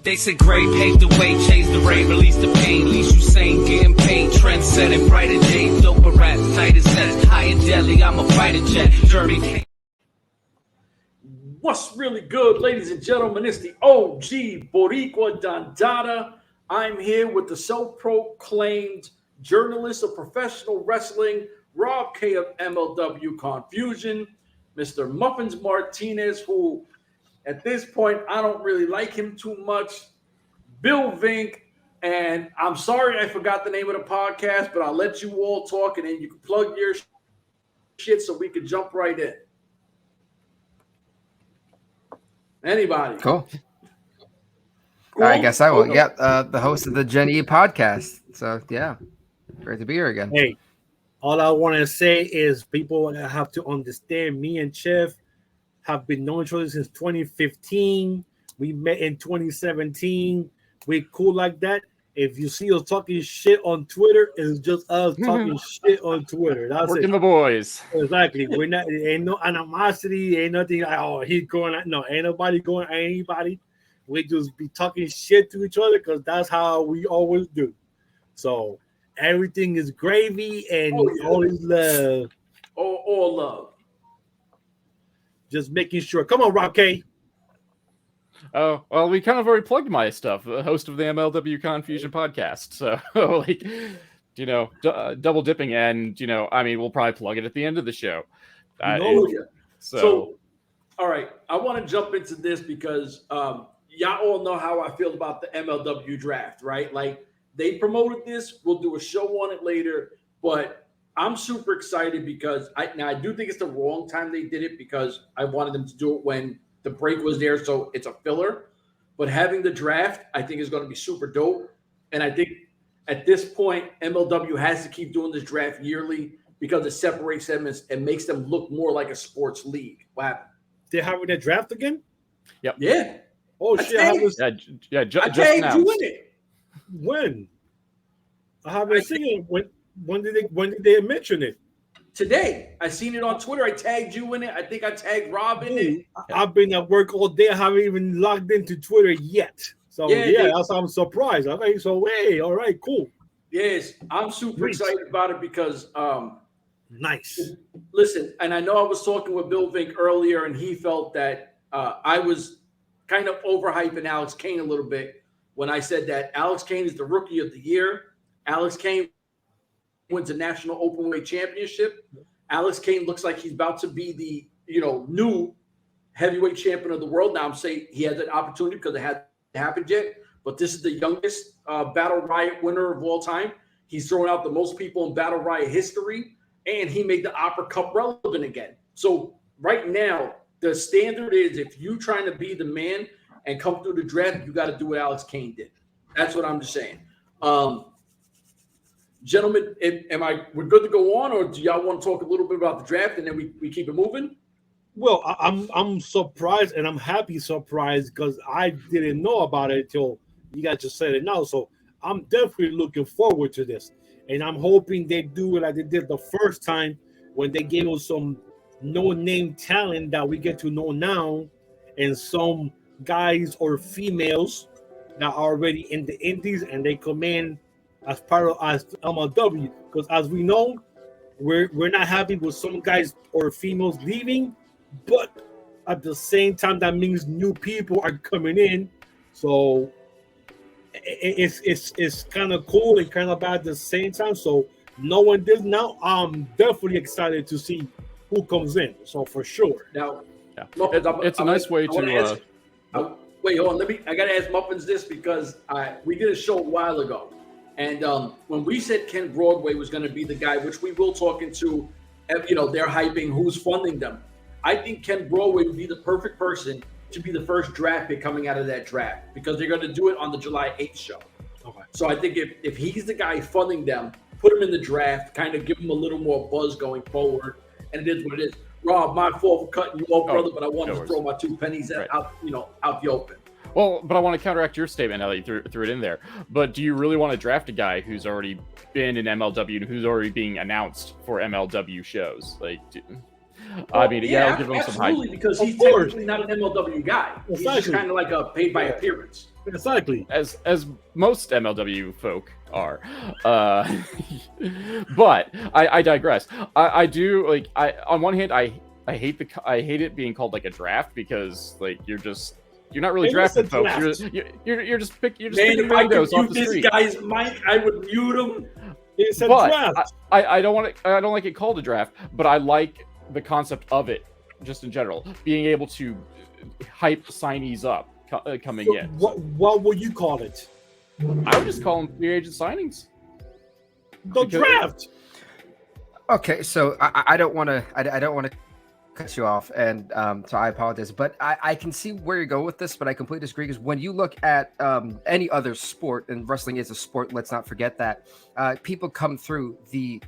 They said Gray paved the way, changed the rain, released the pain. Least you sane, getting paid, trend setting, brighter days, doper rap, tighter sets, high and deadly, I'm a fighter jet, journey. What's really good, ladies and gentlemen? It's the OG Boricua Dandada. I'm here with the self-proclaimed journalist of professional wrestling, Rob K of MLW Confusion, Mr. Muffins Martinez, who at this point I don't really like him too much, Bill Vink, and I'm sorry I forgot the name of the podcast, but I'll let you all talk and then you can plug your shit so we can jump right in. Anybody? Cool. I guess I will. Yeah, the host of the Gen E podcast. So, yeah, great to be here again. Hey, all I want to say is people have to understand me and Chef have been knowing each other since 2015. We met in 2017. We're cool like that. If you see us talking shit on Twitter, it's just us talking shit on Twitter. That's Working it. the boys. Exactly. We're not. Ain't no animosity. Ain't nothing like, oh, he's going. No, ain't nobody going at anybody. We just be talking shit to each other because that's how we always do. So everything is gravy and always love. All love. Just making sure. Come on, Rob K. Oh, well, we kind of already plugged my stuff, the host of the MLW Confusion podcast. So, like, double dipping, and, I mean, we'll probably plug it at the end of the show. So, all right, I want to jump into this because y'all all know how I feel about the MLW draft, right? Like, they promoted this. We'll do a show on it later, but I'm super excited because I do think it's the wrong time they did it because I wanted them to do it when the break was there, so it's a filler. But having the draft, I think, is going to be super dope. And I think at this point, MLW has to keep doing this draft yearly because it separates them and makes them look more like a sports league. What happened? They're having a draft again? Yep. Yeah. Oh, shit. I tagged you in it. When? I haven't seen it. When did they mention it? Today. I seen it on Twitter. I tagged you in it. I think I tagged Rob in it. I've been at work all day. I haven't even logged into Twitter yet. So I'm surprised. Okay, so hey, all right, cool. Yes, I'm super excited about it because nice. Listen, and I know I was talking with Bill Vink earlier, and he felt that I was kind of overhyping Alex Kane a little bit when I said that Alex Kane is the rookie of the year. Alex Kane wins a national openweight championship. Alex Kane looks like he's about to be the new heavyweight champion of the world. Now I'm saying he has an opportunity because it hasn't happened yet, but this is the youngest Battle Riot winner of all time. He's thrown out the most people in Battle Riot history, and he made the Opera Cup relevant again. So right now, the standard is if you're trying to be the man and come through the draft, you got to do what Alex Kane did. That's what I'm just saying. Gentlemen, we're good to go on, or do y'all want to talk a little bit about the draft and then we keep it moving? Well, I'm surprised and I'm happy surprised because I didn't know about it until you guys just said it now. So I'm definitely looking forward to this. And I'm hoping they do it like they did the first time when they gave us some no-name talent that we get to know now and some guys or females that are already in the indies and they come in as part of as MLW, because as we know, we're not happy with some guys or females leaving, but at the same time, that means new people are coming in. So it's kind of cool and kind of bad at the same time. So knowing this now, I'm definitely excited to see who comes in. So for sure. Now, it's a nice way to. Wait, hold on. I gotta ask Muffins this because we did a show a while ago. And when we said Ken Broadway was going to be the guy, which we will talk into, they're hyping who's funding them. I think Ken Broadway would be the perfect person to be the first draft pick coming out of that draft because they're going to do it on the July 8th show. Okay. So I think if he's the guy funding them, put him in the draft, kind of give him a little more buzz going forward. And it is what it is. Rob, my fault for cutting you off, brother, but I wanted to throw my 2 pennies out the open. Well, but I want to counteract your statement now that you threw it in there. But do you really want to draft a guy who's already been in MLW and who's already being announced for MLW shows? Like, I'll give him some hype. Absolutely, because he's technically not an MLW guy. He's just kind of like a paid by appearance. Exactly. As most MLW folk are. But I digress. I do like on one hand I hate it being called like a draft because like you're not really drafting folks. You're just picking randos off the street. This guy's mic, I would mute him. It's a draft. I don't like it called a draft, but I like the concept of it just in general. Being able to hype signees up coming in. What would you call it? I would just call them free agent signings. The draft. Okay, so I don't want to cut you off, and so I apologize, but I can see where you go with this, but I completely disagree because when you look at any other sport, and wrestling is a sport, let's not forget that people come through the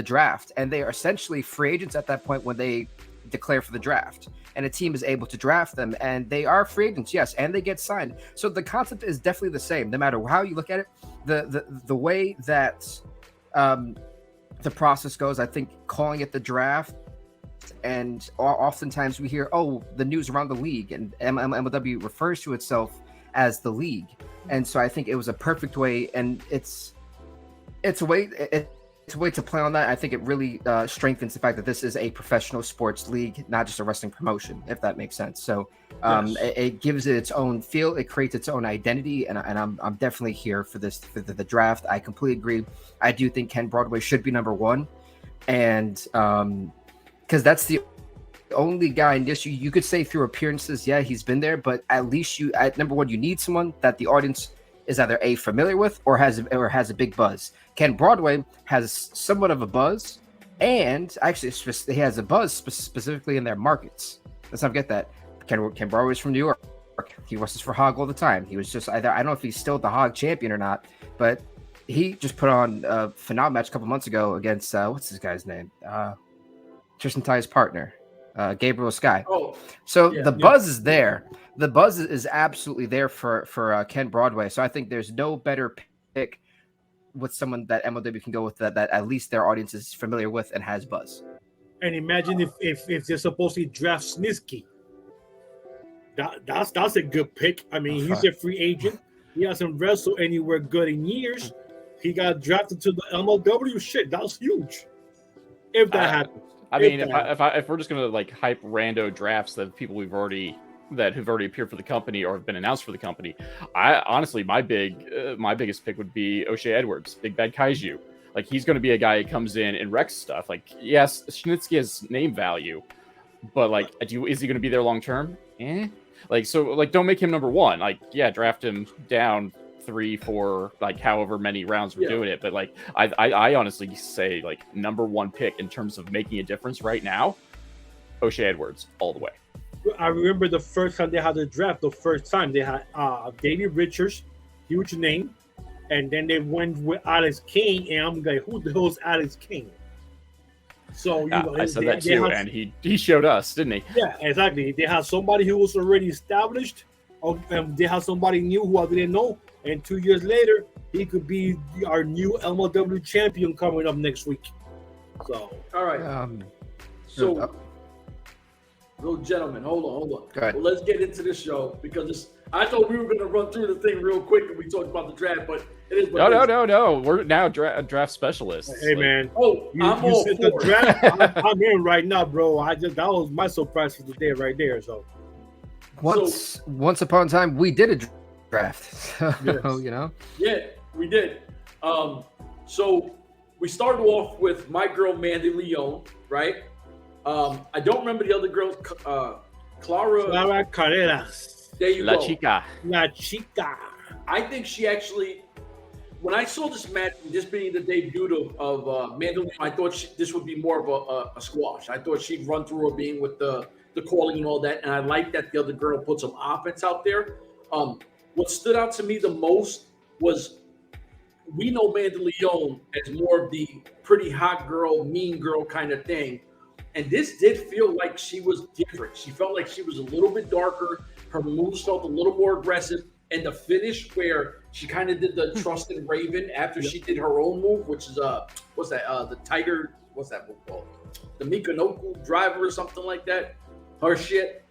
draft, and they are essentially free agents at that point when they declare for the draft, and a team is able to draft them, and they are free agents, yes, and they get signed. So the concept is definitely the same, no matter how you look at it. The way that the process goes, I think calling it the draft, and oftentimes we hear, the news around the league, and MLW refers to itself as the league, and so I think it was a perfect way, and it's a way to play on that. I think it really strengthens the fact that this is a professional sports league, not just a wrestling promotion, if that makes sense. So it gives it its own feel, it creates its own identity, and I'm definitely here for this for the draft. I completely agree. I do think Ken Broadway should be number one, and because that's the only guy in this. You could say through appearances, yeah, he's been there, but at least at number one, you need someone that the audience is either familiar with or has a big buzz. Ken Broadway has somewhat of a buzz, and actually he has a buzz specifically in their markets. Let's not forget that. Ken Broadway's from New York. He wrestles for Hog all the time. He was just I don't know if he's still the Hog champion or not, but he just put on a phenomenal match a couple months ago against what's this guy's name? Tristan Ty's partner, Gabriel Sky. The buzz is there. The buzz is absolutely there for Ken Broadway. So I think there's no better pick with someone that MLW can go with that at least their audience is familiar with and has buzz. And imagine if they're supposed to draft Snitsky. That's a good pick. I mean, he's a free agent. He hasn't wrestled anywhere good in years. He got drafted to the MLW. Shit, that's huge. If that happens. I mean, if we're just gonna like hype rando drafts that people who've already appeared for the company or have been announced for the company, I honestly my biggest pick would be O'Shea Edwards, Big Bad Kaiju. Like he's going to be a guy who comes in and wrecks stuff. Like yes, Snitsky has name value, but like, is he going to be there long term? Like so, like don't make him number one. Like yeah, draft him down 3, 4, like however many rounds we're doing it. But like I honestly say like number one pick in terms of making a difference right now, O'Shea Edwards all the way. I remember the first time they had the draft. The first time they had Davey Richards, huge name, and then they went with Alex Kane, and I'm like, who the hell is Alex Kane? So I said that too, and he showed us, didn't he? Yeah, exactly. They had somebody who was already established, and they had somebody new who I didn't know, and 2 years later, he could be our new MLW champion coming up next week. So all right, Little gentlemen, hold on. Well, let's get into this show because I thought we were going to run through the thing real quick and we talked about the draft, but it is. No. We're now draft specialists. Hey man, I'm all said the draft. I'm in right now, bro. that was my surprise for the day right there. So once upon a time we did a draft, so, yes. Yeah, we did. So we started off with my girl Mandy Leon, right? I don't remember the other girl, Clara Carreras. There you go. La Chica. I think she actually, when I saw this match, this being the debut of Mandalay, I thought this would be more of a squash. I thought she'd run through her being with the calling and all that, and I like that the other girl put some offense out there. What stood out to me the most was we know Mandy Leon as more of the pretty hot girl, mean girl kind of thing. And this did feel like she was different. She felt like she was a little bit darker. Her moves felt a little more aggressive. And the finish where she kind of did the Trusted Raven after she did her own move, which is, what's that? The Tiger, what's that move called? The Mikanoku Driver or something like that. Her shit.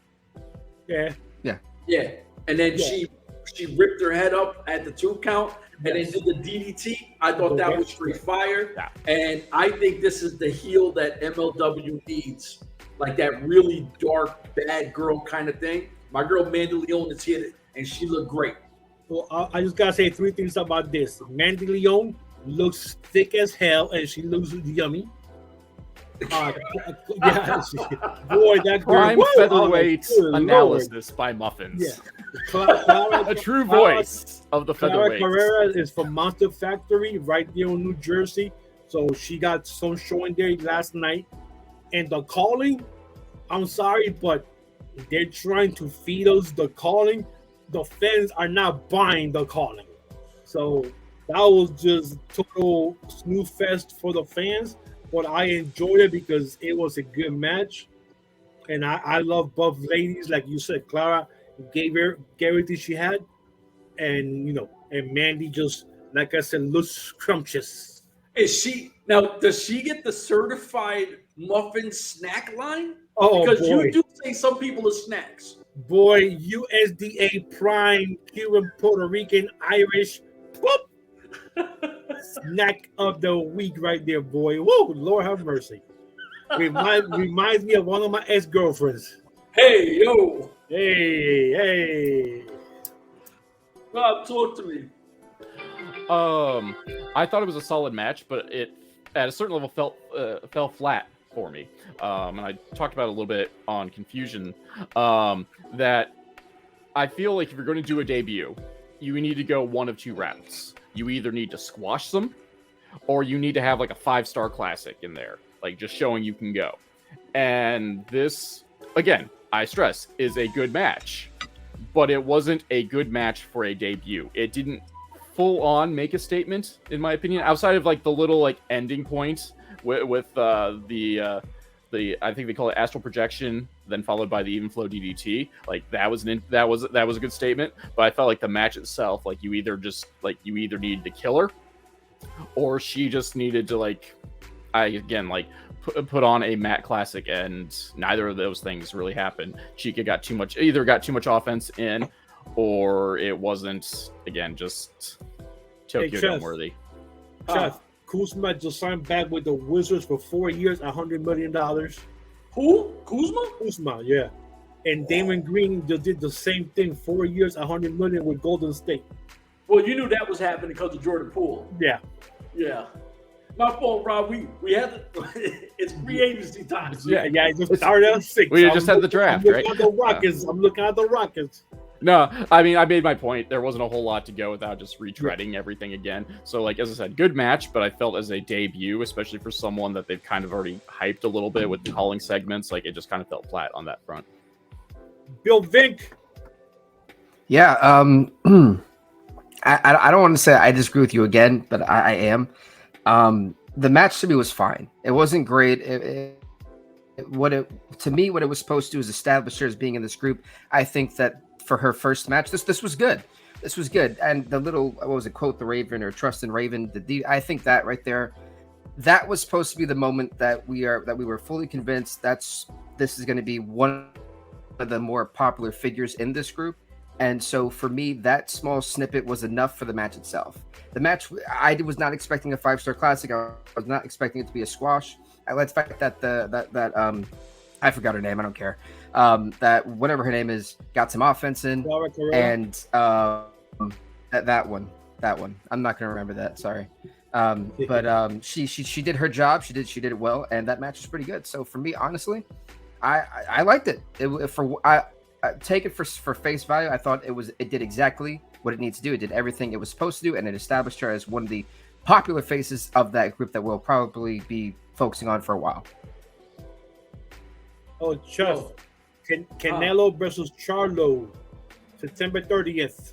Yeah. And then she she ripped her head up at the 2 count and then did the DDT. I thought that was straight fire. Yeah. And I think this is the heel that MLW needs. Like that really dark, bad girl kind of thing. My girl Mandy Leon is here, and she looked great. Well, I just gotta say 3 things about this. Mandy Leon looks thick as hell, and she looks yummy. Yeah, boy, that girl. Prime featherweight analysis by Muffins. Yeah. A true voice of the Clara featherweight. Carrera is from Monster Factory, right there in New Jersey. So she got some showing there last night. And the calling, I'm sorry, but they're trying to feed us the calling. The fans are not buying the calling. So that was just total snooze fest for the fans. But I enjoyed it because it was a good match. And I love buff ladies. Like you said, Clara gave everything she had. And, and Mandy just, like I said, looks scrumptious. Does she get the certified muffin snack line? Oh, because boy. you do say some people are snacks. Boy, USDA Prime, Cuban, Puerto Rican, Irish, whoop! Snack of the week right there, boy. Whoa, Lord have mercy. Reminds me of one of my ex-girlfriends. Hey, yo. Hey. Rob, talk to me. I thought it was a solid match, but it at a certain level fell flat for me. And I talked about it a little bit on Confusion. That I feel like if you're going to do a debut, you need to go one of 2 routes. You either need to squash them, or you need to have like a 5-star classic in there, like just showing you can go. And this, again, I stress, is a good match, but it wasn't a good match for a debut. It didn't full on make a statement, in my opinion, outside of like the little like ending point with the I think they call it astral projection, then followed by the even flow DDT. Like that was a good statement. But I felt like the match itself, like you either needed to kill her, or she just needed to put on a mat classic, and neither of those things really happened. Chica got too much offense in, or it wasn't, again, just Tokyo Dome worthy. Chef, Kuzma just signed back with the Wizards for 4 years, $100 million. Who? Kuzma? Kuzma, yeah. And Damon Green just did the same thing, 4 years, $100 million with Golden State. Well, you knew that was happening because of Jordan Poole. Yeah. My fault, Rob. We had it's free agency time. Yeah. It just started at 6. We just had the draft, right? I'm looking at the Rockets. No, I mean, I made my point. There wasn't a whole lot to go without just retreading everything again. So, like, as I said, good match, but I felt as a debut, especially for someone that they've kind of already hyped a little bit with the calling segments, like, it just kind of felt flat on that front. Bill Vink. Yeah, I don't want to say I disagree with you again, but I am. The match to me was fine. It wasn't great. What it was supposed to do is establish her as being in this group. I think that for her first match, this was good. This was good. And the little, what was it, quote the Raven or trust in Raven, I think that right there, that was supposed to be the moment that we were fully convinced this is going to be one of the more popular figures in this group. And so for me, that small snippet was enough for the match itself. The match, I was not expecting a 5-star classic. I was not expecting it to be a squash. I like the fact that I forgot her name. I don't care. That whatever her name is got some offense in, and that one. I'm not gonna remember that. Sorry. But she did her job. She did it well, and that match was pretty good. So for me, honestly, I liked it. I take it for face value. I thought it did exactly what it needs to do. It did everything it was supposed to do, and it established her as one of the popular faces of that group that we'll probably be focusing on for a while. Oh, Chuck. Canelo versus Charlo, September 30th.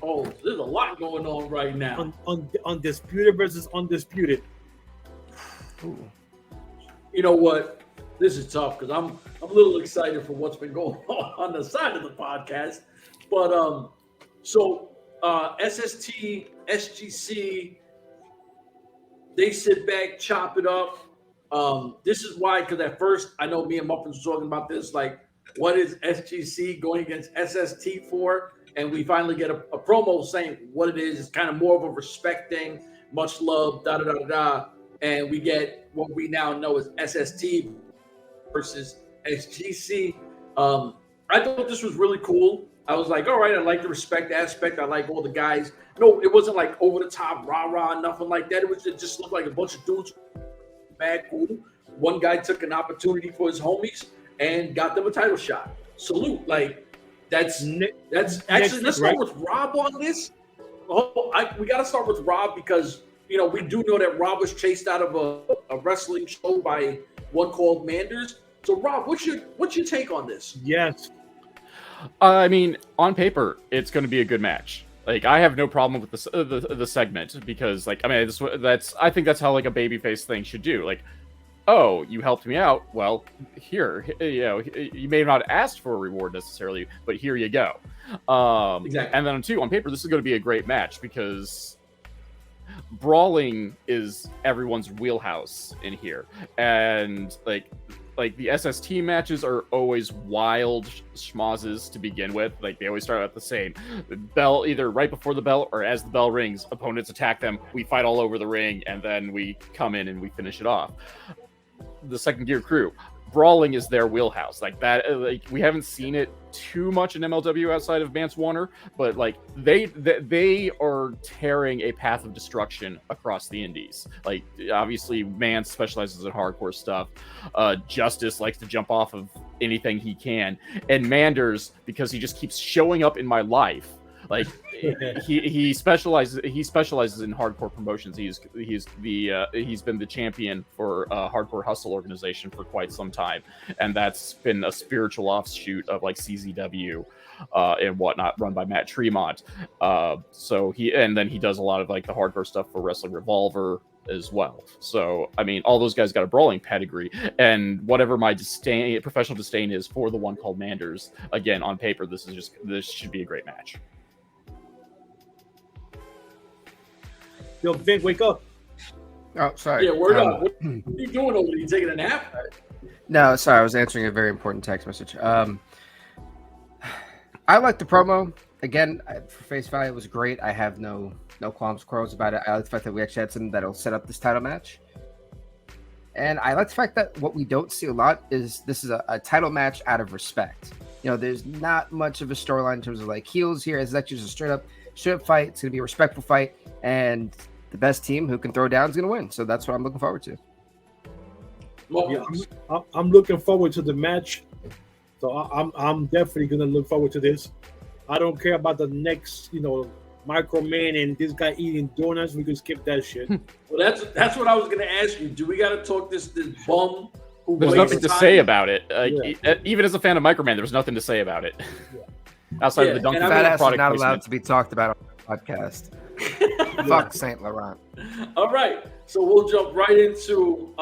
Oh, there's a lot going on right now. Undisputed versus undisputed. Ooh. You know what? This is tough because I'm a little excited for what's been going on the side of the podcast. But SST, SGC, they sit back, chop it up. This is why, because at first I know me and Muffins were talking about this. Like what is SGC going against SST for? And we finally get a promo saying what it is. It's kind of more of a respect thing, much love, da-da-da-da-da. And we get what we now know as SST versus SGC. I thought this was really cool. I was like, all right, I like the respect aspect. I like all the guys. No, it wasn't like over the top, rah-rah, nothing like that. It just looked like a bunch of dudes, bad cool. One guy took an opportunity for his homies and got them a title shot. Salute. Like, that's actually, let's start with Rob on this. We got to start with Rob because, you know, we do know that Rob was chased out of a wrestling show by one called Manders. So, Rob, what's your take on this? Yes. I mean, on paper, it's going to be a good match. Like, I have no problem with the segment because, like, I mean, I think that's how like a babyface thing should do. Like, oh, you helped me out. Well, here, you know, you may have not asked for a reward necessarily, but here you go. Exactly. And then on paper, this is going to be a great match because brawling is everyone's wheelhouse in here, and like the SST matches are always wild schmozzes to begin with. Like, they always start out the same. The bell, either right before the bell or as the bell rings, opponents attack them. We fight all over the ring, and then we come in and we finish it off. The Second Gear Crew, brawling is their wheelhouse. Like that, like we haven't seen it too much in MLW outside of Mance Warner, but like they are tearing a path of destruction across the indies. Like, obviously Mance specializes in hardcore stuff. Justice likes to jump off of anything he can, and Manders, because he just keeps showing up in my life. Like, he specializes in hardcore promotions. He's been the champion for Hardcore Hustle organization for quite some time, and that's been a spiritual offshoot of like CZW and whatnot, run by Matt Tremont. So he does a lot of like the hardcore stuff for Wrestling Revolver as well. So I mean, all those guys got a brawling pedigree, and whatever my professional disdain is for the one called Manders, again, on paper, this should be a great match. Yo, Vin, wake up. Oh, sorry. Yeah, word up. What are you doing over there? You taking a nap? No, sorry. I was answering a very important text message. I like the promo. Again, for face value, it was great. I have no qualms, quarrels about it. I like the fact that we actually had something that'll set up this title match. And I like the fact that what we don't see a lot is this is a title match out of respect. You know, there's not much of a storyline in terms of like heels here. It's actually just a straight up fight. It's going to be a respectful fight. And the best team who can throw down is going to win. So that's what I'm looking forward to. Yeah, I'm looking forward to the match. So I'm definitely going to look forward to this. I don't care about the next, Micro Man and this guy eating donuts. We can skip that shit. Well, that's what I was going to ask you. Do we got to talk this bum? There's nothing to say about it. Even as a fan of Micro Man, there's nothing to say about it. Outside of the Dunkin' Fat ass is not placement. allowed to be talked about on the podcast. Fuck Saint Laurent. All right, so we'll jump right into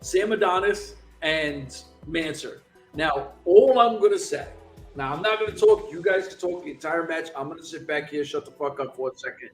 Sam Adonis and Mansour. Now, all I'm going to say, now I'm not going to talk. You guys can talk the entire match. I'm going to sit back here, shut the fuck up for a second.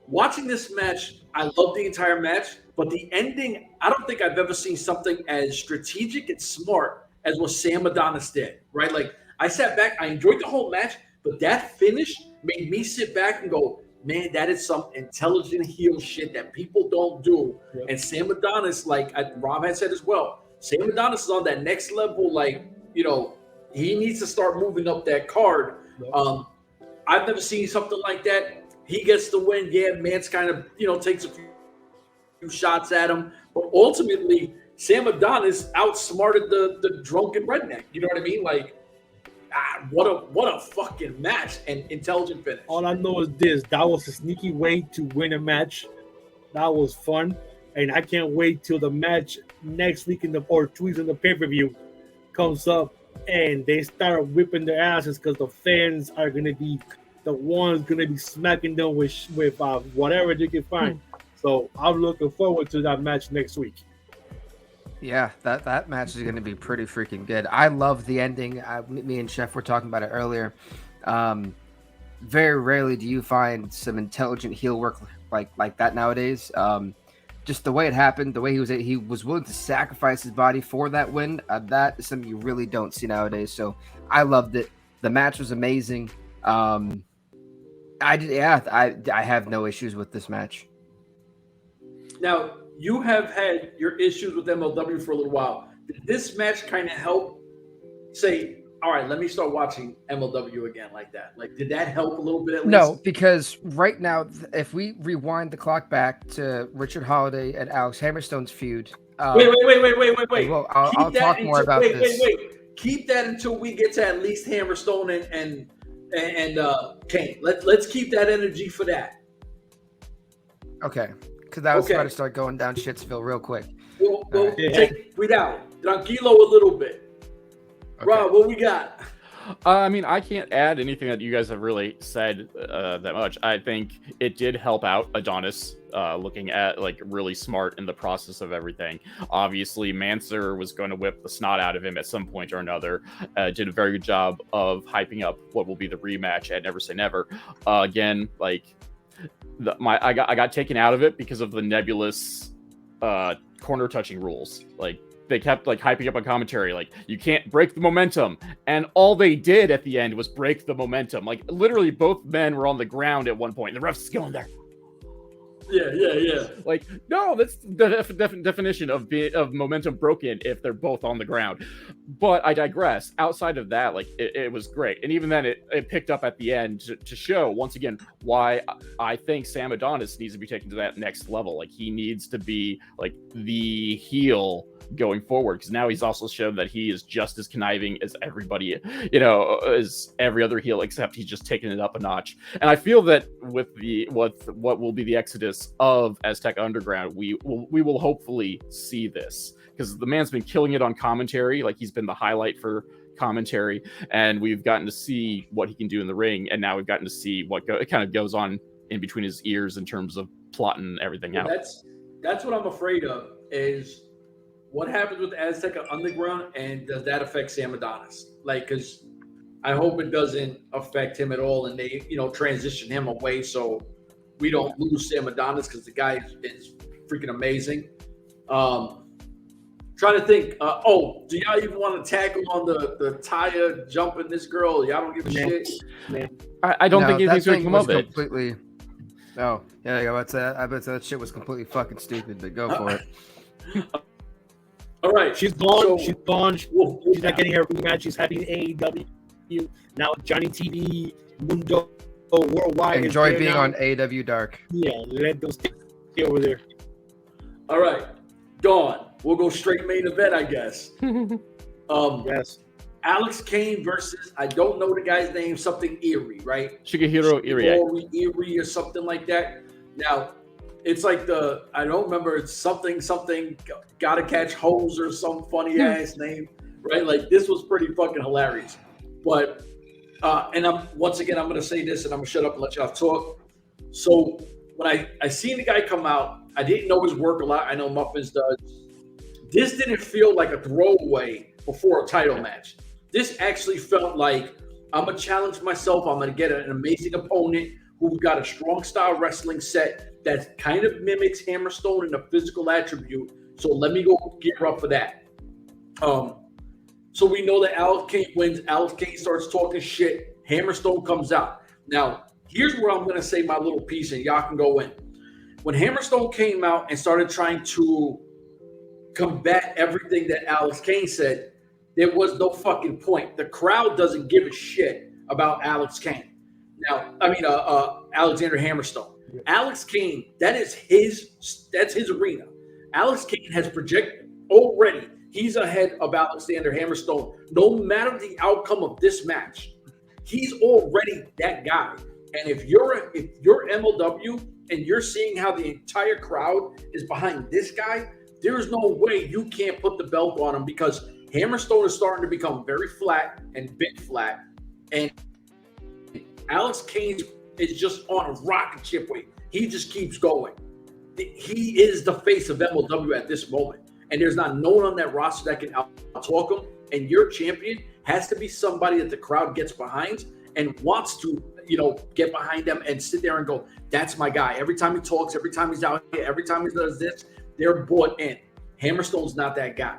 Watching this match, I love the entire match, but the ending, I don't think I've ever seen something as strategic and smart as what Sam Adonis did, right? Like, I sat back, I enjoyed the whole match, but that finish made me sit back and go, man, that is some intelligent heel shit that people don't do. Yep. And Sam Adonis, like Rob had said as well, Sam Adonis is on that next level. like, he needs to start moving up that card. Yep. I've never seen something like that. He gets the win. Yeah, Mance kind of, takes a few shots at him. But ultimately, Sam Adonis outsmarted the drunken redneck. You know what I mean? Like, what a fucking match and intelligent finish. All I know is this. That was a sneaky way to win a match. That was fun. And I can't wait till the match next week or 2 weeks in the pay-per-view comes up and they start whipping their asses because the fans are going to be the ones going to be smacking them with whatever they can find. So I'm looking forward to that match next week. Yeah, that match is going to be pretty freaking good. I love the ending. Me and Chef were talking about it earlier. Very rarely do you find some intelligent heel work like that nowadays. just the way it happened, the way he was willing to sacrifice his body for that win. That is something you really don't see nowadays. So I loved it. The match was amazing. I have no issues with this match. Now, you have had your issues with MLW for a little while. Did this match kind of help say, all right, let me start watching MLW again like that? Like, did that help a little bit at least? No, because right now, if we rewind the clock back to Richard Holiday and Alex Hammerstone's feud. Wait. Well, I'll talk more about this. Wait. Keep that until we get to at least Hammerstone and Kane. Let's keep that energy for that. Okay, because I was about to start going down Shitsville real quick. We'll take cuidado, tranquilo a little bit. Okay. Rob, what we got? I mean, I can't add anything that you guys have really said that much. I think it did help out Adonis looking at like really smart in the process of everything. Obviously, Mansour was going to whip the snot out of him at some point or another. Did a very good job of hyping up what will be the rematch at Never Say Never. Again, like I got taken out of it because of the nebulous corner touching rules. Like, they kept like hyping up on commentary, like, you can't break the momentum, and all they did at the end was break the momentum. Like, literally both men were on the ground at one point, and the ref's going there. Yeah. Like, no, that's the definition of momentum broken if they're both on the ground. But I digress. Outside of that, like, it was great, and even then, it picked up at the end to show once again why I think Sam Adonis needs to be taken to that next level. Like, he needs to be like the heel going forward, because now he's also shown that he is just as conniving as everybody, as every other heel, except he's just taken it up a notch. And I feel that with what will be the exodus of Aztec Underground, we will hopefully see this, because the man's been killing it on commentary. Like, he's been the highlight for commentary, and we've gotten to see what he can do in the ring, and now we've gotten to see what kind of goes on in between his ears in terms of plotting everything out. That's what I'm afraid of, is what happens with Aztec Underground, and does that affect Sam Adonis? Like, because I hope it doesn't affect him at all, and they, transition him away so we don't lose Sam Adonis, because the guy is freaking amazing. Trying to think. Do y'all even want to tackle on the tire jumping this girl? Y'all don't give a shit. Man. I don't think anything's going to come of it. Completely. No, yeah, I bet that shit was completely fucking stupid. But go for it. All right, she's gone. She's gone. She's not getting her rematch. She's having AEW now. Johnny TV, Mundo, Worldwide. Enjoy being on AEW Dark. Yeah, let those stay over there. All right, Dawn. We'll go straight main event, I guess. Yes. Alex Kane versus, I don't know the guy's name, something Erie, right? Shigehiro Erie or something like that. Now, it's like I don't remember, it's something, gotta catch hose or some funny ass name, right? Like, this was pretty fucking hilarious. But, and I'm going to say this, and I'm going to shut up and let y'all talk. So when I seen the guy come out, I didn't know his work a lot. I know Muffins does. This didn't feel like a throwaway before a title match. This actually felt like, I'm going to challenge myself. I'm going to get an amazing opponent who's got a strong style wrestling set that kind of mimics Hammerstone in a physical attribute. So let me go gear up for that. So we know that Alex Kane wins. Alex Kane starts talking shit. Hammerstone comes out. Now, here's where I'm going to say my little piece, and y'all can go in. When Hammerstone came out and started trying to combat everything that Alex Kane said, there was no fucking point. The crowd doesn't give a shit about Alex Kane. Now, Alexander Hammerstone. Alex Kane, that's his arena. Alex Kane has projected already. He's ahead of Alexander Hammerstone. No matter the outcome of this match, he's already that guy. And if you're MLW and you're seeing how the entire crowd is behind this guy, there is no way you can't put the belt on him, because Hammerstone is starting to become very flat and big flat. And Alex Kane is just on a rocket ship way. He just keeps going. He is the face of MLW at this moment. And there's not no one on that roster that can out-talk him. And your champion has to be somebody that the crowd gets behind and wants to, get behind them and sit there and go, that's my guy. Every time he talks, every time he's out here, every time he does this, They're bought in. Hammerstone's not that guy.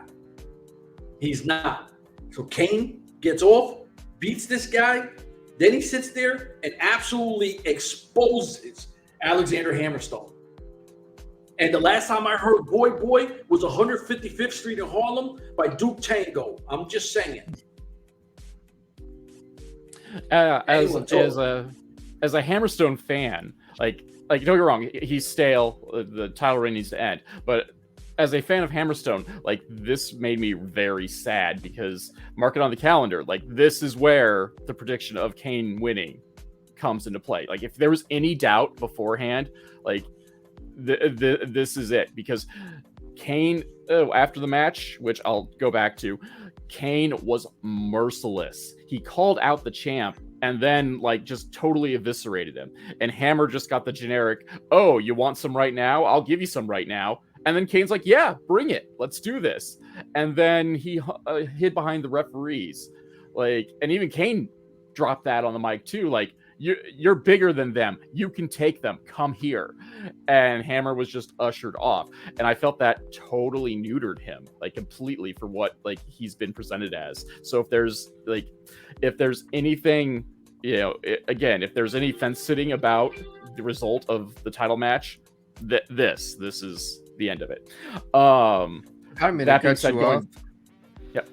He's not. So Kane gets off, beats this guy, then he sits there and absolutely exposes Alexander Hammerstone. And the last time I heard Boy was 155th Street in Harlem by Duke Tango. I'm just saying. As a Hammerstone fan, like don't get me wrong, he's stale. The title reign needs to end. But as a fan of Hammerstone, like this made me very sad because mark it on the calendar. Like this is where the prediction of Kane winning comes into play. Like if there was any doubt beforehand, like this is it, because Kane after the match, which I'll go back to, Kane was merciless. He called out the champ and then like just totally eviscerated him. And Hammer just got the generic, "Oh, you want some right now? I'll give you some right now." And then Kane's like, "Yeah, bring it. Let's do this." And then he hid behind the referees. Like, and even Kane dropped that on the mic too. Like, you're bigger than them. You can take them. Come here. And Hammer was just ushered off. And I felt that totally neutered him, like completely for what like he's been presented as. So if there's anything, if there's any fence sitting about the result of the title match, this is the end of it. That being said, yep.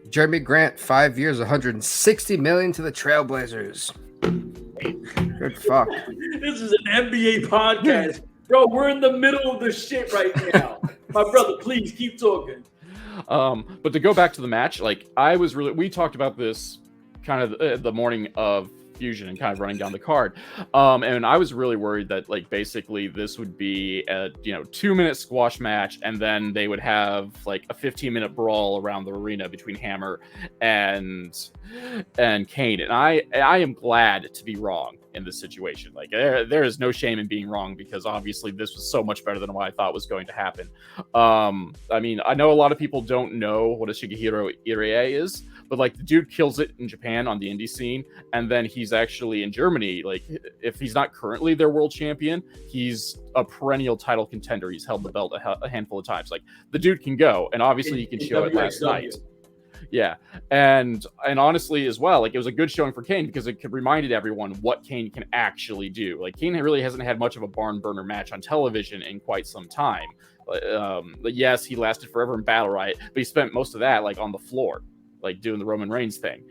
Jeremy Grant, 5 years, 160 million to the Trailblazers. Good fuck. This is an NBA podcast. Bro, we're in the middle of the shit right now. My brother, please keep talking. But to go back to the match, like we talked about this kind of the morning of Fusion and kind of running down the card. And I was really worried that like basically this would be a 2-minute squash match, and then they would have like a 15-minute brawl around the arena between Hammer and Kane. And I am glad to be wrong in this situation. Like there is no shame in being wrong, because obviously this was so much better than what I thought was going to happen. I mean, I know a lot of people don't know what a Shigehiro Irie is, but like the dude kills it in Japan on the indie scene, and then he's actually in Germany. Like if he's not currently their world champion, he's a perennial title contender. He's held the belt a handful of times. Like the dude can go, and obviously he can show it last night. Yeah, and honestly as well, like it was a good showing for Kane because it reminded everyone what Kane can actually do. Like Kane really hasn't had much of a barn burner match on television in quite some time. Yes, he lasted forever in Battle Riot, but he spent most of that like on the floor, like doing the Roman Reigns thing.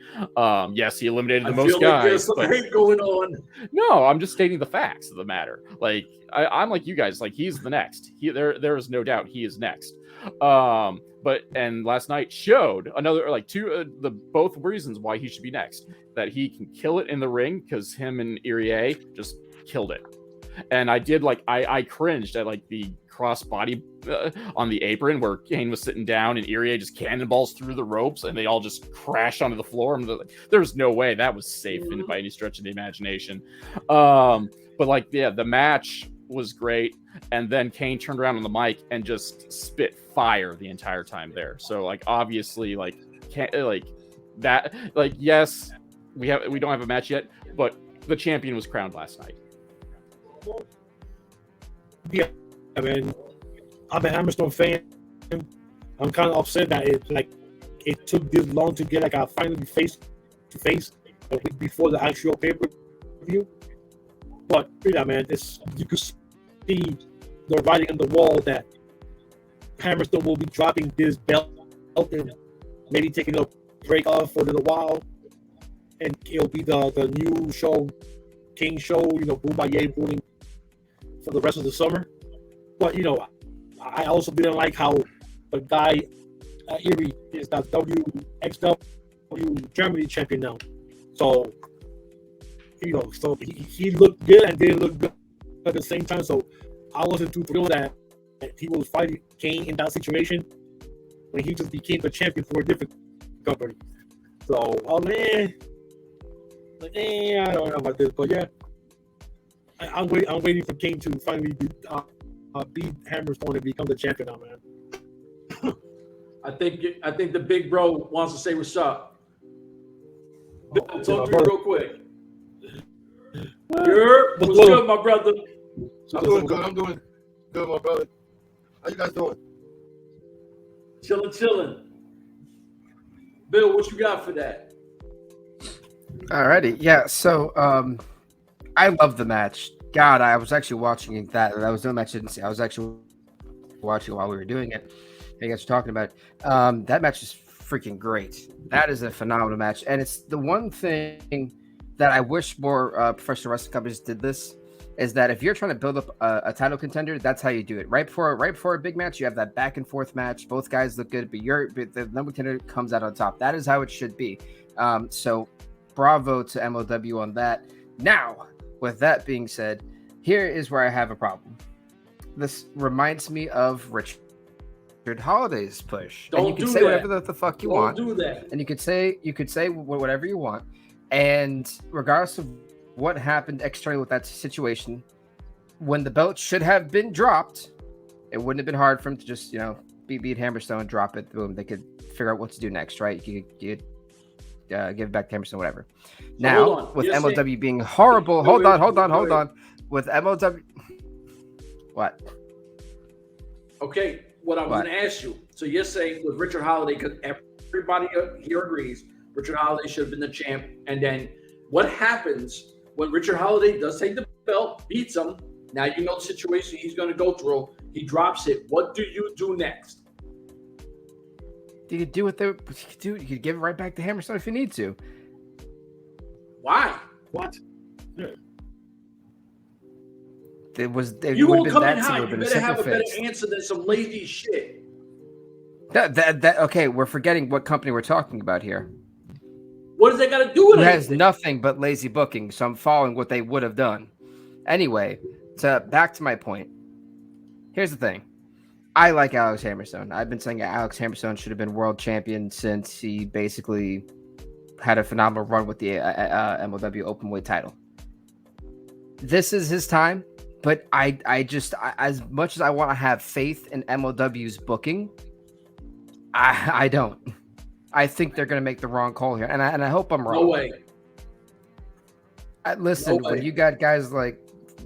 Yes, he eliminated the most guys. There's some hate going on. No, I'm just stating the facts of the matter. Like I'm like you guys. Like he's the next. There is no doubt he is next. And last night showed another like the both reasons why he should be next. That he can kill it in the ring because him and Irie just killed it. And I did like I cringed at like the cross body on the apron where Kane was sitting down and Irie just cannonballs through the ropes and they all just crash onto the floor. And like, there's no way that was safe by any stretch of the imagination. But like the match was great, and then Kane turned around on the mic and just spit fire the entire time there. So like obviously yes, we don't have a match yet, but the champion was crowned last night. Yeah, I mean, I'm a Hammerstone fan. I'm kind of upset that it took this long to get like a finally face to face a week before the actual pay-per-view. But yeah, man, you could see the writing on the wall that Hammerstone will be dropping this belt and maybe taking a break off for a little while, and it'll be the new show, King show, Bomaye ruling for the rest of the summer. But I also didn't like how the guy Erie is the WXW Germany champion now. So so he looked good and didn't look good at the same time. So I wasn't too thrilled that he was fighting Kane in that situation when he just became the champion for a different company. So I don't know about this, but yeah, I'm waiting for Kane to finally beat Hammerstone and become the champion now, man. I think the big bro wants to say what's up. Talk to me real quick. What's good, my brother? I'm doing good, my brother. How you guys doing? Chilling. Bill, what you got for that? Alrighty, yeah. So, I love the match. God, I was actually watching that. That was no match I didn't see. I was actually watching while we were doing it. You guys were talking about it. That match is freaking great. That is a phenomenal match, and it's the one thing that I wish more professional wrestling companies did this. Is that if you're trying to build up a title contender, that's how you do it. Right before a big match, you have that back and forth match. Both guys look good, but the number contender comes out on top. That is how it should be. So, bravo to MLW on that. Now, with that being said, here is where I have a problem. This reminds me of Richard Holiday's push. Don't and you can do say that. whatever the fuck you want. Don't do that. And you could say whatever you want. And regardless of what happened externally with that situation, when the belt should have been dropped, it wouldn't have been hard for him to just, beat Hammerstone, drop it, boom. They could figure out what to do next, right? You could give it back to Hammerstone, whatever. Now, with MLW being horrible, hold on. With MLW, what? Okay, what I was going to ask you. So you're saying with Richard Holiday, because everybody here agrees, Richard Holiday should have been the champ. And then what happens when Richard Holiday does take the belt, beats him? Now you know the situation he's going to go through. He drops it. What do you do next? You could do what you could do. You could give it right back to Hammerstone if you need to. Why? What? You won't come in high. You better have a better answer than some lazy shit. Okay, we're forgetting what company we're talking about here. What does that got to do with it? It has nothing but lazy booking, so I'm following what they would have done. Anyway, back to my point. Here's the thing. I like Alex Hammerstone. I've been saying Alex Hammerstone should have been world champion since he basically had a phenomenal run with the MLW Openweight title. This is his time, but I just, as much as I want to have faith in MLW's booking, I don't. I think they're going to make the wrong call here, and I hope I'm wrong. No way. Listen, when you got guys like,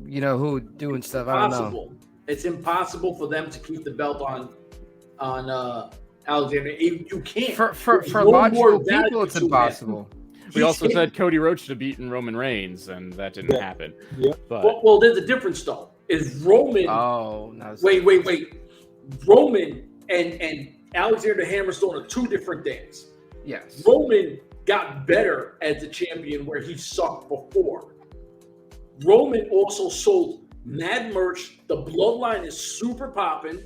who doing stuff, I don't know. It's impossible for them to keep the belt on Alexander. You can't. For logical people, it's impossible. We also said Cody Rhodes should have beaten Roman Reigns, and that didn't happen. Yeah. But well, there's a difference though. Is Roman? Oh, no. Wait. Roman and Alexander Hammerstone are two different things. Yes. Roman got better as the champion where he sucked before. Roman also sold mad merch. The bloodline is super popping.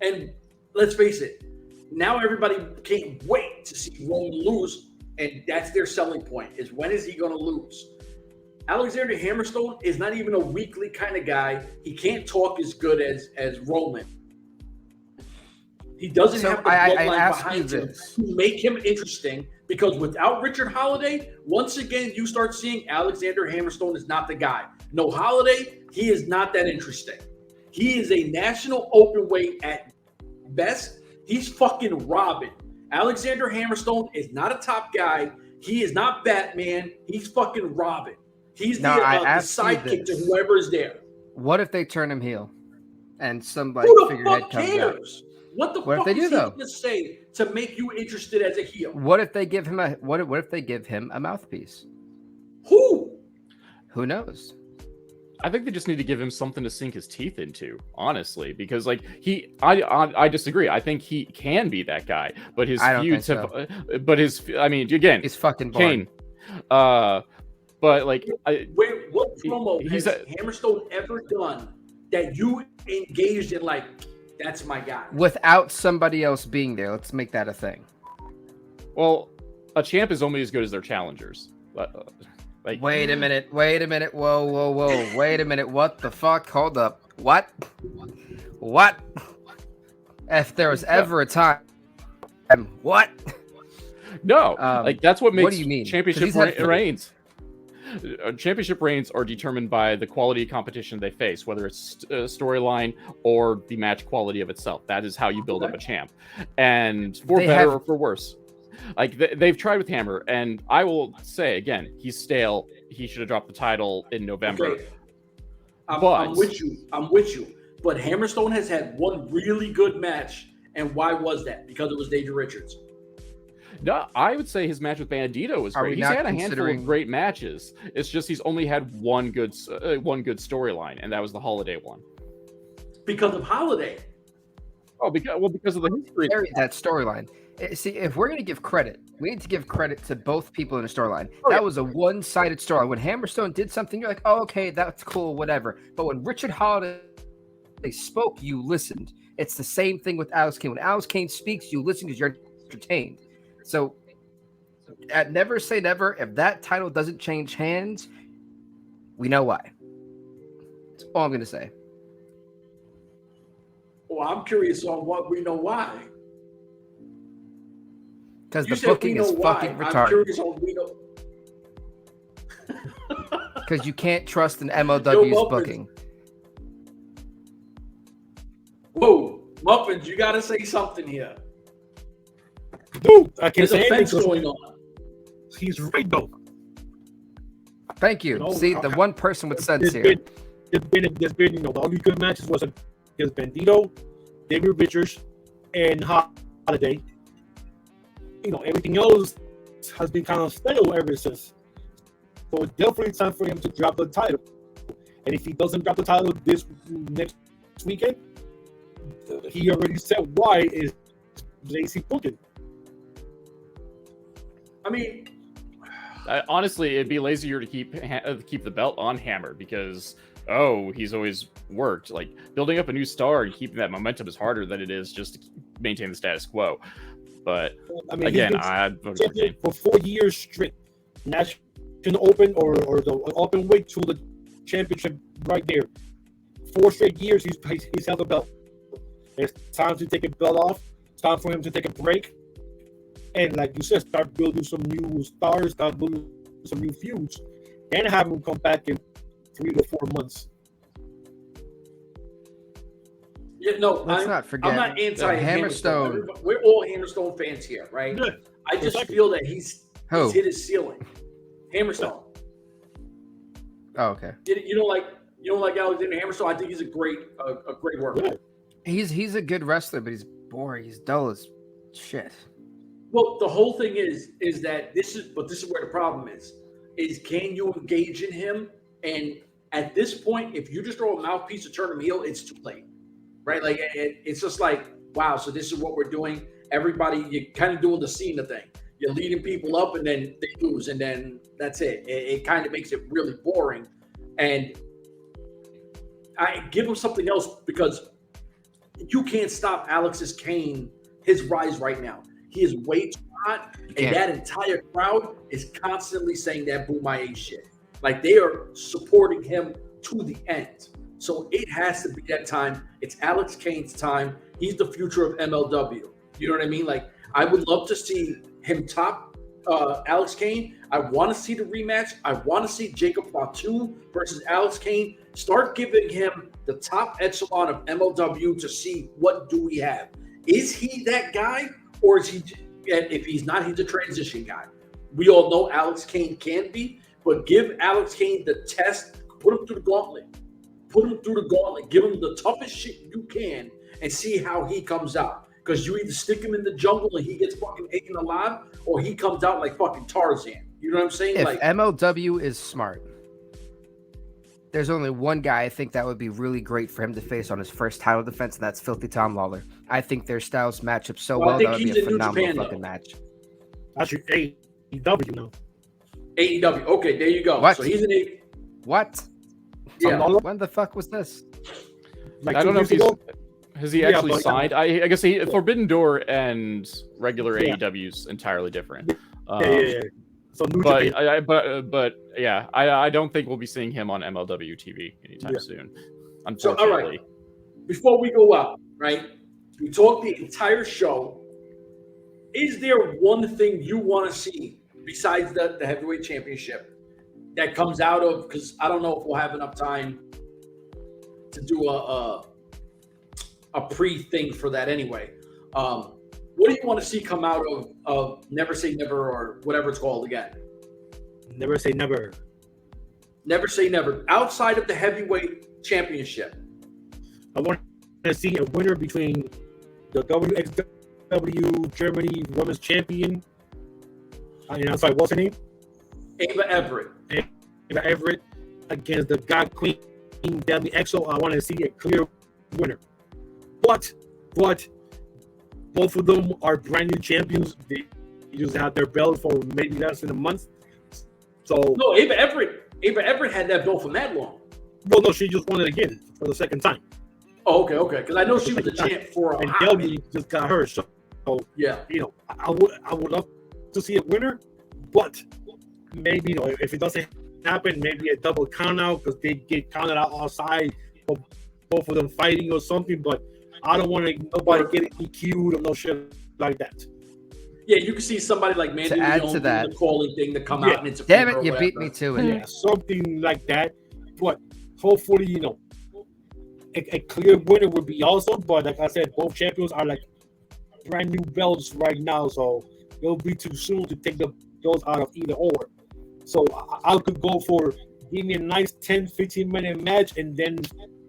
And let's face it, now everybody can't wait to see Roman lose. And that's their selling point, is when is he going to lose? Alexander Hammerstone is not even a weekly kind of guy. He can't talk as good as Roman. He doesn't have the bloodline behind him to make him interesting, because without Richard Holiday, once again, you start seeing Alexander Hammerstone is not the guy. No Holiday, he is not that interesting. He is a national open weight at best. He's fucking Robin. Alexander Hammerstone is not a top guy. He is not Batman. He's fucking Robin. He's the sidekick to whoever is there. What if they turn him heel and somebody figurehead comes out? What the fuck is he going to say to make you interested as a heel? What if they give him what if they give him a mouthpiece? Who knows? I think they just need to give him something to sink his teeth into, honestly, because I disagree. I think he can be that guy, but his feuds have, again, he's fucking Kane. But what promo has Hammerstone ever done that you engaged in? Like, that's my guy. Without somebody else being there, let's make that a thing. Well, a champ is only as good as their challengers. Wait a minute. Whoa. Wait a minute. What the fuck? Hold up. What? If there was ever a time. What? No. That's what makes what do you mean? Championship reigns. Championship reigns are determined by the quality of competition they face, whether it's storyline or the match quality of itself. That is how you build up a champ. And for better or for worse. They've tried with Hammer, and I will say again, he's stale. He should have dropped the title in November. Okay. I'm with you. but Hammerstone has had one really good match. And why was that? Because it was Danger Richards. No, I would say his match with Bandito was great. He's had a handful of great matches. It's just he's only had one good storyline, and that was the Holiday one. Because of Holiday. Oh, because of the history. That storyline. See, if we're going to give credit, we need to give credit to both people in the storyline. That was a one-sided storyline. When Hammerstone did something, you're like, oh, okay, that's cool, whatever. But when Richard Holiday spoke, you listened. It's the same thing with Alex Kane. When Alex Kane speaks, you listen because you're entertained. So at Never Say Never, if that title doesn't change hands, we know why. That's all I'm going to say. Well, I'm curious on what we know why. Because the booking is fucking retarded. I'm curious on we know. Because you can't trust an MLW's booking. Whoa, Muffins, you got to say something here. Dude, I can't say anything going on. He's right, though. Thank you. See, the one person with sense here. There's been, the only good matches was against Bandito, David Richards, and Holiday. Everything else has been kind of stale ever since. So it's definitely time for him to drop the title. And if he doesn't drop the title this next weekend, he already said why is lazy booking. I mean, honestly, it'd be lazier to keep the belt on Hammer because he's always worked. Like building up a new star and keeping that momentum is harder than it is just to maintain the status quo. But I mean, again, I voted for 4 years straight. National Open or the open weight to the championship right there. 4 straight years he's held the belt. It's time to take a belt off. It's time for him to take a break. And like you said, start building some new stars, start building some new feuds, and have him come back in 3 to 4 months. Yeah, no, let's not forget. I'm not anti-Hammerstone. We're all Hammerstone fans here, right? Yeah, I just feel that he's hit his ceiling. Hammerstone. Oh, okay. You don't like Alexander Hammerstone? I think he's a great worker. Yeah. He's a good wrestler, but he's boring. He's dull as shit. Well, the whole thing is that this is where the problem is can you engage in him? And at this point, if you just throw a mouthpiece to turn him heel, it's too late, right? Like it's just like, wow, so this is what we're doing. Everybody, you're kind of doing the Cena thing. You're leading people up, and then they lose, and then that's it. It kind of makes it really boring. And I give him something else because you can't stop Kane, his rise right now. He is way too hot, and that entire crowd is constantly saying that Bomaye shit. Like they are supporting him to the end. So it has to be that time. It's Alex Kane's time. He's the future of MLW. You know what I mean? Like I would love to see him top Alex Kane. I want to see the rematch. I want to see Jacob Fatu versus Alex Kane. Start giving him the top echelon of MLW to see what do we have. Is he that guy? Or is he, if he's not, he's a transition guy. We all know Alex Kane can be, but give Alex Kane the test, put him through the gauntlet. Give him the toughest shit you can and see how he comes out. Because you either stick him in the jungle and he gets fucking eaten alive, or he comes out like fucking Tarzan. You know what I'm saying? If like MLW is smart, there's only one guy I think that would be really great for him to face on his first title defense, and that's Filthy Tom Lawler. I think their styles match up so well. That would be a phenomenal fucking match. That's your AEW now. AEW. Okay, there you go. What? So he's an A. What? Yeah. When the fuck was this? Like I don't know if has he actually but, signed? I guess Forbidden Door and regular AEW's entirely different. Yeah. So but I don't think we'll be seeing him on MLW TV anytime soon. Unfortunately. So, all right. Before we go out, right? We talked the entire show. Is there one thing you want to see besides the heavyweight championship that comes out of? Because I don't know if we'll have enough time to do a pre-thing for that anyway. What do you want to see come out of Never Say Never or whatever it's called again? Never Say Never. Never Say Never. Outside of the heavyweight championship. I want to see a winner between the WXW Germany Women's Champion. I'm sorry, what's her name? Ava Everett. Ava Everett against the God Queen Debbie Exo. I want to see a clear winner. But both of them are brand new champions. They just have their belt for maybe less than a month. So no, Ava Everett had that belt for that long. Well, no, she just won it again for the second time. Oh, okay. Because I know she was the champ for a and hot Debbie minute. just got her. So yeah, I would love to see a winner, but maybe if it doesn't happen, maybe a double count out because they get counted out outside of both of them fighting or something. But I don't want nobody getting EQ'd or no shit like that. Yeah, you can see somebody like Mandy To add Leon to that, the calling thing to come out and interfere. Damn it, you beat me to it. Yeah, something like that. But hopefully, a clear winner would be awesome. But like I said, both champions are like brand new belts right now, so it'll be too soon to take the belts out of either or. So I could go for give me a nice 10-15 minute match, and then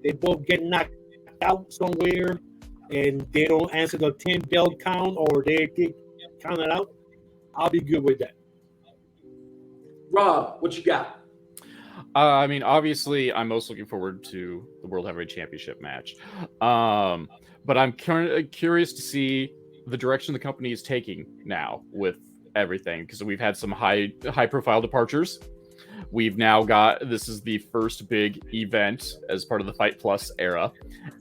they both get knocked out somewhere, and they don't answer the 10 belt count, or they get counted out. I'll be good with that. Rob, what you got? I mean, obviously, I'm most looking forward to the World Heavyweight Championship match. But I'm curious to see the direction the company is taking now with everything, because we've had some high profile departures. We've now got, this is the first big event as part of the Fight Plus era,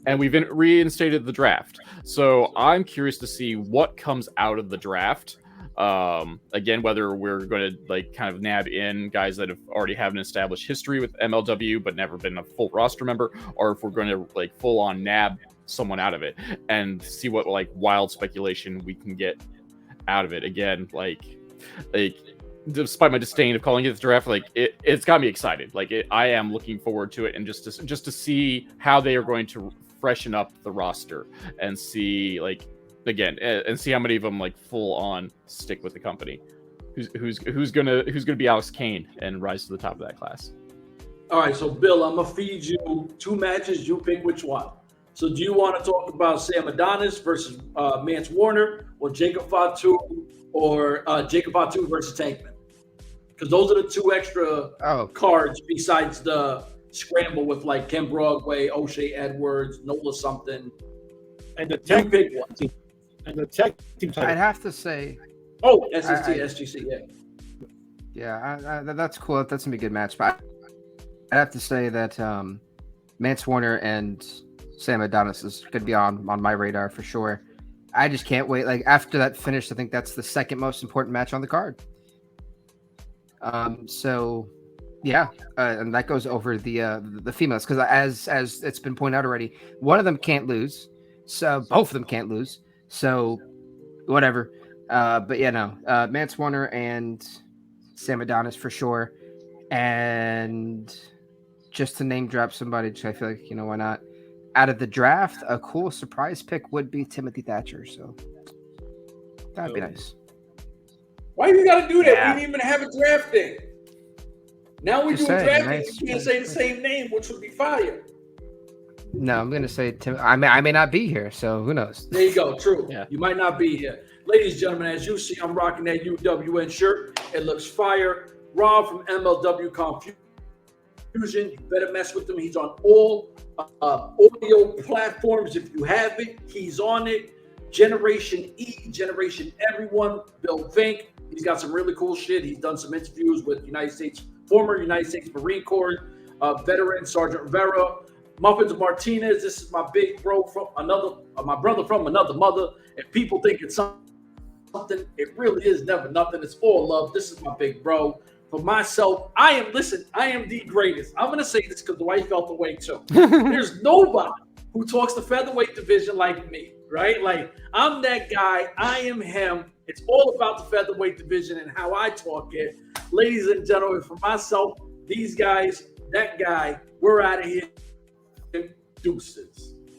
and we've reinstated the draft. So I'm curious to see what comes out of the draft. Again, whether we're going to kind of nab in guys that have already have an established history with MLW but never been a full roster member, or if we're going to full on nab someone out of it and see what wild speculation we can get out of it. Again, despite my disdain of calling it the draft, it's got me excited. I am looking forward to it, and just to see how they are going to freshen up the roster and see again, and see how many of them full on stick with the company. Who's gonna be Alex Kane and rise to the top of that class? All right, so Bill, I'm gonna feed you two matches. You pick which one. So do you want to talk about Sam Adonis versus Mance Warner, or Jacob Fatu, or Jacob Fatu versus Tankman? Because those are the two extra cards besides the scramble with Ken Broadway, O'Shea Edwards, Nola something. And the tech pick one. And the tech team title. I'd have to say. Oh, SGC, yeah. Yeah, that's cool. That's gonna be a good match. But I have to say that Mance Warner and Sam Adonis is gonna be on my radar for sure. I just can't wait. After that finish, I think that's the second most important match on the card. So yeah, and that goes over the females, because as it's been pointed out already, one of them can't lose, so both of them can't lose. So whatever. But yeah, no, Mance Warner and Sam Adonis for sure. And just to name drop somebody, I feel like, why not? Out of the draft, a cool surprise pick would be Timothy Thatcher. So that'd be nice. Why you gotta do that? Yeah. We didn't even have a draft day. Now we do a draft day. Nice. You can't say the same name, which would be fire. No, I'm gonna say Tim. I may not be here, so who knows? There you go. True. Yeah. You might not be here. Ladies and gentlemen, as you see, I'm rocking that UWN shirt. It looks fire. Rob from MLW Confusion. You better mess with him. He's on all audio platforms. If you have it, he's on it. Generation E, Generation Everyone, Bill Vink. He's got some really cool shit. He's done some interviews with former United States Marine Corps veteran Sergeant Rivera. Muffins Martinez, this is my big bro from my brother from another mother. If people think it's something, it really is never nothing. It's all love. This is my big bro. For myself, I am the greatest. I'm going to say this because the wife felt the way too. There's nobody who talks the featherweight division like me, right? I'm that guy. I am him. It's all about the featherweight division and how I talk it. Ladies and gentlemen, for myself, these guys, that guy, we're out of here. Deuces.